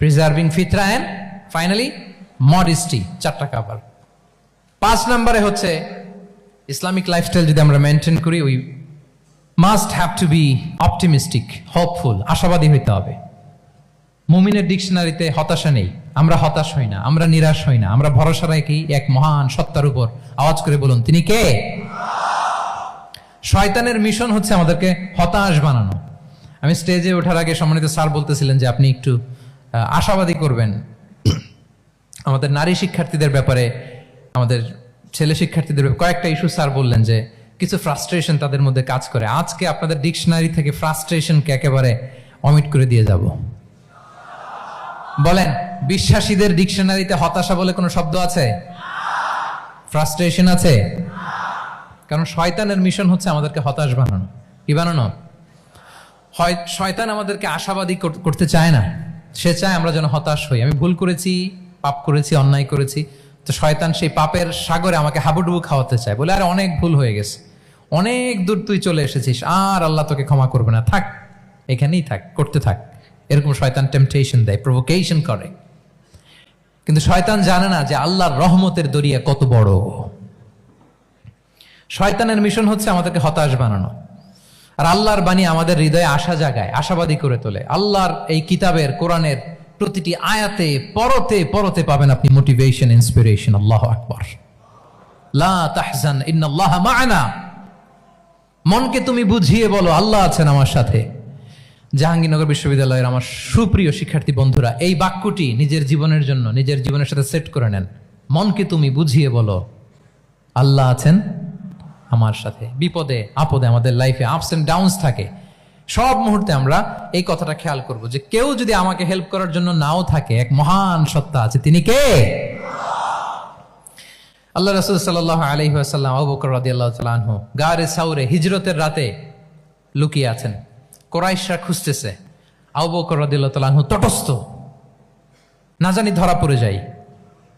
[SPEAKER 1] প্রিজার্ভিং ফিতরা, এন্ড ফাইনালি মডেস্টি। 4টা কাভার। 5 নম্বরে হচ্ছে ইসলামিক লাইফস্টাইল যদি আমরা মেনটেন করি, we must have to B optimistic, hopeful, আশাবাদী হইতে হবে। মুমিনের ডিকশনারিতে হতাশা নেই, আমরা হতাশ হই না, আমরা নিরাশ হই না, আমরা ভরসা রাখি এক মহান সত্তার উপর। আওয়াজ করে বলুন, তিনি কে? শয়তানের মিশন হচ্ছে আমাদেরকে হতাশ বানানো। আমি স্টেজে ওঠার আগে সম্মানিত স্যার বলতেছিলেন যে আপনি একটু আশাবাদী করবেন আমাদের নারী শিক্ষার্থীদের ব্যাপারে, আমাদের ছেলে শিক্ষার্থীদের ব্যাপারে। কয়েকটা ইস্যু স্যার বললেন যে কিছু ফ্রাস্ট্রেশন তাদের মধ্যে কাজ করে। আজকে আপনাদের ডিকশনারি থেকে ফ্রাস্ট্রেশনকে একেবারে অমিট করে দিয়ে যাব। বলেন, বিশ্বাসীদের ডিকশনারিতে হতাশা বলে কোনো শব্দ আছে? ফ্রাস্ট্রেশন আছে? কারণ শয়তানের মিশন হচ্ছে আমাদেরকে হতাশ বানানো। কি বানানো? শয়তান আমাদেরকে আশাবাদী করতে চায় না, সে চায় আমরা যেন হতাশ হই। আমি ভুল করেছি, পাপ করেছি, অন্যায় করেছি, তো শয়তান সেই পাপের সাগরে আমাকে হাবুডুবু খাওয়াতে চায়। বলে আরে অনেক ভুল হয়ে গেছে, অনেক দূর তুই চলে এসেছিস, আর আল্লাহ তোকে ক্ষমা করবে না, থাক এখানেই থাক, করতে থাক। এরকম শয়তান টেম্পটেশন দেয়, প্রভোকেশন করে। কিন্তু শয়তান জানে না যে আল্লাহর রহমতের দরিয়া কত বড়। শয়তানের মিশন হচ্ছে আমাদেরকে হতাশ বানানো, আর আল্লাহর বাণী আমাদের হৃদয়ে আশা জাগায়, আশাবাদী করে তোলে। আল্লাহর এই কিতাবের, কোরআনের প্রতিটি আয়াতে পরতে পরতে পাবেন আপনি মোটিভেশন, ইন্সপিরেশন। আল্লাহু আকবার। লা তাহজান ইন্নাল্লাহা মা'ানা। মনকে তুমি বুঝিয়ে বলো আল্লাহ আছেন আমার সাথে। জাহাঙ্গীরনগর বিশ্ববিদ্যালয়ের আমার সুপ্রিয় শিক্ষার্থী বন্ধুরা, এই বাক্যটি নিজের জীবনের জন্য, নিজের জীবনের সাথে সেট করে নেন। মনকে তুমি বুঝিয়ে বলো আল্লাহ আছেন আমার সাথে। বিপদে আপদে, আমাদের লাইফে আপস এন্ড ডাউনস থাকে, সব মুহূর্তে আমরা এই কথাটা খেয়াল করব যে কেউ যদি আমাকে হেল্প করার জন্য নাও থাকে, এক মহান সত্তা আছে, তিনি কে? আল্লাহ রাসূল সাল্লাল্লাহু আলাইহি ওয়াসাল্লাম, আবু বকর রাদিয়াল্লাহু তাআলা আনহু গারে সাউরে হিজরতের রাতে লুকিয়ে আছেন। কুরাইশরা খুঁজতেছে, আবু বকর রাদিয়াল্লাহু তাআলা আনহু তটস্থ, না জানি ধরা পড়ে যাই।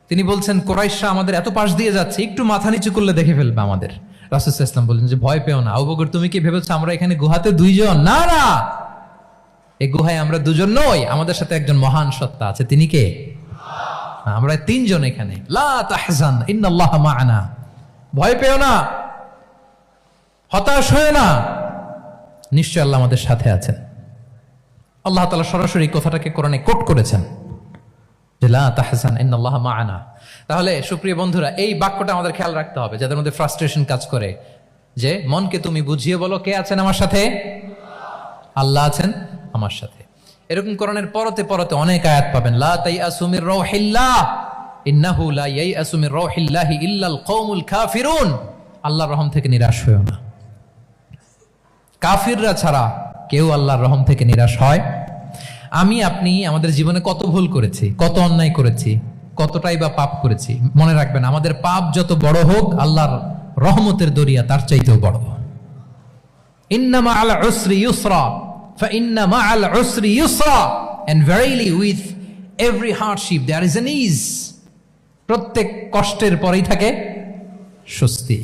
[SPEAKER 1] তিনি বলছেন কুরাইশরা আমাদের এত পাশ দিয়ে যাচ্ছে, একটু মাথা নিচু করলে দেখে ফেলবে আমাদের। রাসূল সাল্লাল্লাহু আলাইহি ওয়াসাল্লাম বললেন যে ভয় পেও না। আবু বকর, তুমি কি ভেবেছো আমরা এখানে গুহাতে 2 জন? না না, এই গুহায় আমরা 2 জন নই, আমাদের সাথে একজন মহান সত্তা আছে। তিনি কে? আমরা 3 জন এখানে। লা তাহজান ইন্নাল্লাহা মা'ানা। ভয় পেও না, হতাশ হয়ো না, নিশ্চয় আল্লাহ আমাদের সাথে আছেন। আল্লাহ তাআলা সরাসরি কথাটাকে কোরআনে কোট করেছেন যে লা তাহজান ইন্নাল্লাহা মা'ানা। তাহলে সুপ্রিয় বন্ধুরা, এই বাক্যটা আমাদের খেয়াল রাখতে হবে যাদের মধ্যে ফ্রাস্ট্রেশন কাজ করে, যে মনকে তুমি বুঝিয়ে বলো কে আছেন আমার সাথে? আল্লাহ আছেন আমার সাথে। এরকম কোরআনের পরতে পরতে অনেক আয়াত পাবেন। লা তাইয়াসু মির রাউহিল্লাহ ইন্নাহু লা ইয়াইয়াসু মির রাউহিল্লাহি ইল্লাল কওমুল কাফিরুন। আল্লাহর রহম থেকে নিরাশ হয়ো না। কাফিররা ছাড়া কেউ আল্লাহর রহম থেকে নিরাশ হয়। আমি আপনি আমাদের জীবনে কত ভুল করেছি, কত অন্যায় করেছি, কতটাই বা পাপ করেছি। মনে রাখবেন, আমাদের পাপ যত বড় হোক, আল্লাহর রহমতের দরিয়া তার চাইতেও বড়। ইন্না মা'আল উসরি ইউসরা ফাইন্না মা'আল উসরি ইউসরা, and verily with every hardship there is an ease. প্রত্যেক কষ্টের পরেই থাকে স্বস্তি।